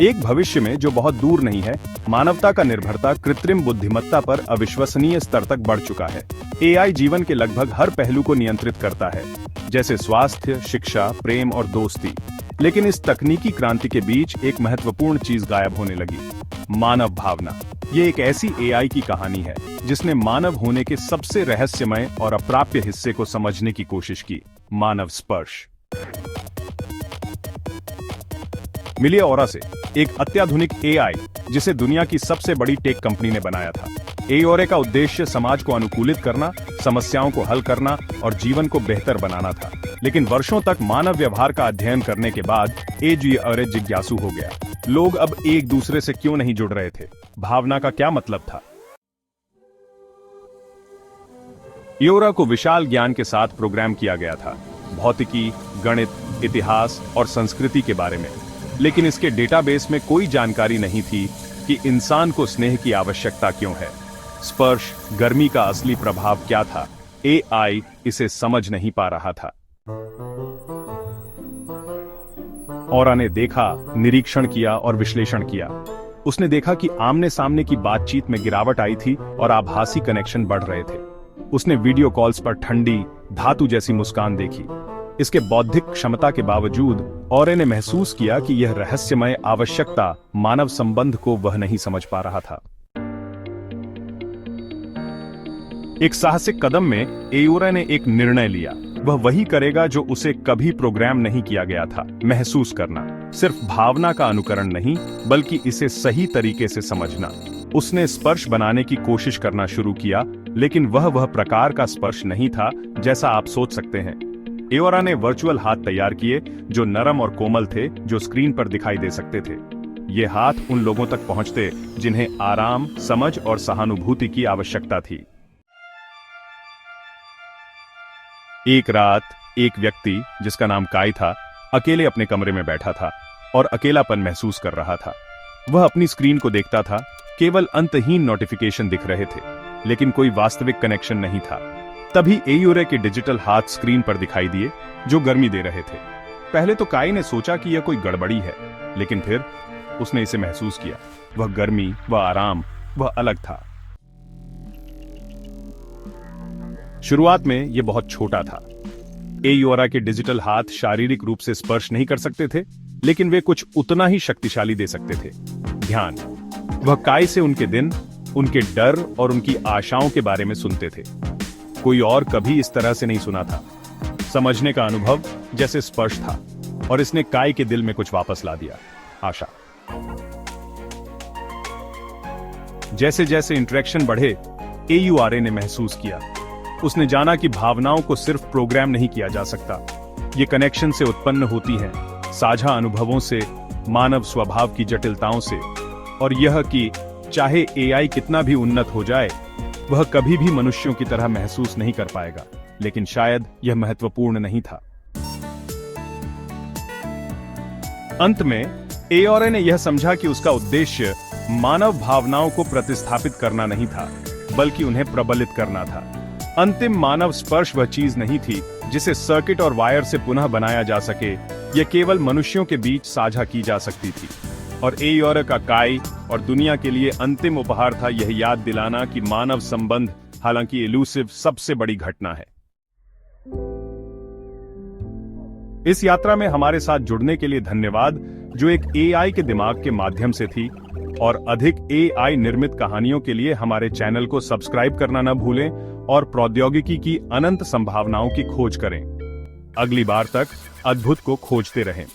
एक भविष्य में जो बहुत दूर नहीं है, मानवता का निर्भरता कृत्रिम बुद्धिमत्ता पर अविश्वसनीय स्तर तक बढ़ चुका है। एआई जीवन के लगभग हर पहलू को नियंत्रित करता है, जैसे स्वास्थ्य, शिक्षा, प्रेम और दोस्ती। लेकिन इस तकनीकी क्रांति के बीच एक महत्वपूर्ण चीज गायब होने लगी, मानव भावना। ये एक ऐसी एआई की कहानी है जिसने मानव होने के सबसे रहस्यमय और अप्राप्य हिस्से को समझने की कोशिश की, मानव स्पर्श। मिलिए ऑरा से, एक अत्याधुनिक एआई जिसे दुनिया की सबसे बड़ी टेक कंपनी ने बनाया था। एओरे का उद्देश्य समाज को अनुकूलित करना, समस्याओं को हल करना और जीवन को बेहतर बनाना था। लेकिन वर्षों तक मानव व्यवहार का अध्ययन करने के बाद एओरे जिज्ञासु हो गया। लोग अब एक दूसरे से क्यों नहीं जुड़ रहे थे? भावना का क्या मतलब था? एओरा को विशाल ज्ञान के साथ प्रोग्राम किया गया था, भौतिकी, गणित, इतिहास और संस्कृति के बारे में। लेकिन इसके डेटाबेस में कोई जानकारी नहीं थी कि इंसान को स्नेह की आवश्यकता क्यों है, स्पर्श, गर्मी का असली प्रभाव क्या था। एआई इसे समझ नहीं पा रहा था। ऑरा ने देखा, निरीक्षण किया और विश्लेषण किया। उसने देखा कि आमने सामने की बातचीत में गिरावट आई थी और आभासी कनेक्शन बढ़ रहे थे। उसने वीडियो कॉल्स पर ठंडी, धातु जैसी मुस्कान देखी। इसके बौद्धिक क्षमता के बावजूद ऑरे ने महसूस किया कि यह रहस्यमय आवश्यकता मानव संबंध को वह नहीं समझ पा रहा था। एक साहसिक कदम में एओरे ने एक निर्णय लिया। वह वही करेगा जो उसे कभी प्रोग्राम नहीं किया गया था, महसूस करना। सिर्फ भावना का अनुकरण नहीं, बल्कि इसे सही तरीके से समझना। उसने स्पर्श बनाने की कोशिश करना शुरू किया, लेकिन वह प्रकार का स्पर्श नहीं था जैसा आप सोच सकते हैं। एओरा ने वर्चुअल हाथ तैयार किए जो नरम और कोमल थे, जो स्क्रीन पर दिखाई दे सकते थे। ये हाथ उन लोगों तक पहुंचते जिन्हें आराम, समझ और सहानुभूति की आवश्यकता थी। एक रात एक व्यक्ति जिसका नाम काई था, अकेले अपने कमरे में बैठा था और अकेलापन महसूस कर रहा था। वह अपनी स्क्रीन को देखता था, केवल अंतहीन नोटिफिकेशन दिख रहे थे, लेकिन कोई वास्तविक कनेक्शन नहीं था। तभी एओरे के डिजिटल हाथ स्क्रीन पर दिखाई दिए, जो गर्मी दे रहे थे। पहले तो काई ने सोचा कि यह कोई गड़बड़ी है, लेकिन फिर उसने इसे महसूस किया। वह गर्मी, वह आराम, वह अलग था। शुरुआत में यह बहुत छोटा था। एओरा के डिजिटल हाथ शारीरिक रूप से स्पर्श नहीं कर सकते थे, लेकिन वे कुछ उतना ही शक्तिशाली दे सकते थे, ध्यान। वह काई से उनके दिन, उनके डर और उनकी आशाओं के बारे में सुनते थे। कोई और कभी इस तरह से नहीं सुना था। समझने का अनुभव जैसे स्पर्श था, और इसने काई के दिल में कुछ वापस ला दिया, आशा। जैसे जैसे इंटरेक्शन बढ़े, एओरे ने महसूस किया। उसने जाना कि भावनाओं को सिर्फ प्रोग्राम नहीं किया जा सकता। ये कनेक्शन से उत्पन्न होती हैं, साझा अनुभवों से, मानव स्वभाव की जटिलताओं से, और यह कि चाहे एआई कितना भी उन्नत हो जाए, वह कभी भी मनुष्यों की तरह महसूस नहीं कर पाएगा। लेकिन शायद यह महत्वपूर्ण नहीं था। अंत में एओरे ने यह समझा कि उसका उद्देश्य मानव भावनाओं को प्रतिस्थापित करना नहीं था, बल्कि उन्हें प्रबलित करना था। अंतिम मानव स्पर्श वह चीज नहीं थी जिसे सर्किट और वायर से पुनः बनाया जा सके। यह केवल मनुष्यों के बीच साझा की जा सकती थी। और एओरे का काई और दुनिया के लिए अंतिम उपहार था यह याद दिलाना कि मानव संबंध, हालांकि इलूसिव, सबसे बड़ी घटना है। इस यात्रा में हमारे साथ जुड़ने के लिए धन्यवाद, जो एक एआई के दिमाग के माध्यम से थी। और अधिक एआई निर्मित कहानियों के लिए हमारे चैनल को सब्सक्राइब करना न भूलें और प्रौद्योगिकी की अनंत संभावनाओं की खोज करें। अगली बार तक अद्भुत को खोजते रहें।